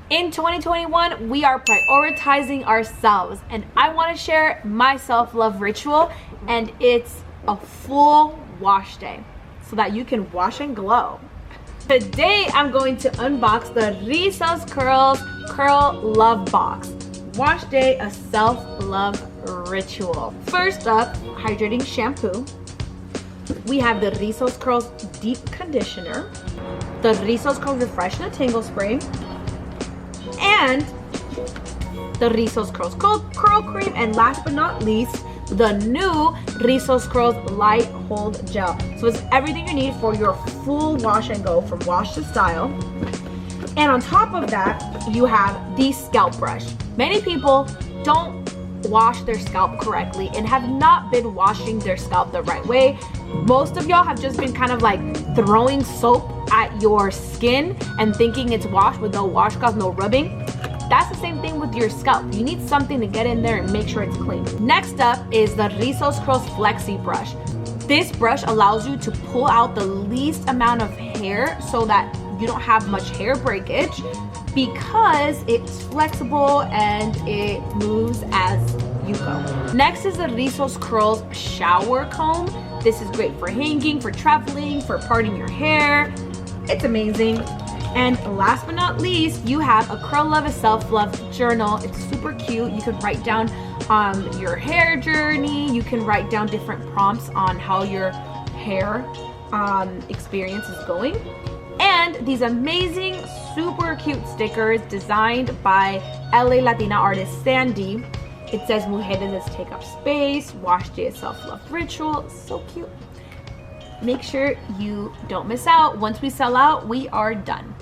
In 2021, we are prioritizing ourselves, and I want to share my self-love ritual, and it's a full wash day so that you can wash and glow. Today, I'm going to unbox the Rizos Curls Curl Love Box. Wash day, a self-love ritual. First up, hydrating shampoo. We have the Rizos Curls Deep Conditioner, the Rizos Curls Refresh and Tangle Spray, and the Rizos Curls Curl Cream, and last but not least, the new Rizos Curls Light Hold Gel. So it's everything you need for your full wash and go from wash to style. And on top of that, you have the Scalp Brush. Many people don't wash their scalp correctly and have not been washing their scalp the right way. Most of y'all have just been kind of like throwing soap at your skin and thinking it's washed with no washcloth, no rubbing. That's the same thing with your scalp. You need something to get in there and make sure it's clean. Next up is the Rizos Curls Flexi Brush. This brush allows you to pull out the least amount of hair so that you don't have much hair breakage, because it's flexible and it moves as you go. Next is the Rizos Curls Shower Comb. This is great for hanging, for traveling, for parting your hair. It's amazing. And last but not least, you have a Curl Love, a Self-Love Journal. It's super cute. You can write down your hair journey. You can write down different prompts on how your hair experience is going. And these amazing, super cute stickers designed by LA Latina artist Sandy. It says Mujeres take up space, wash day, self-love ritual. So cute. Make sure you don't miss out. Once we sell out, we are done.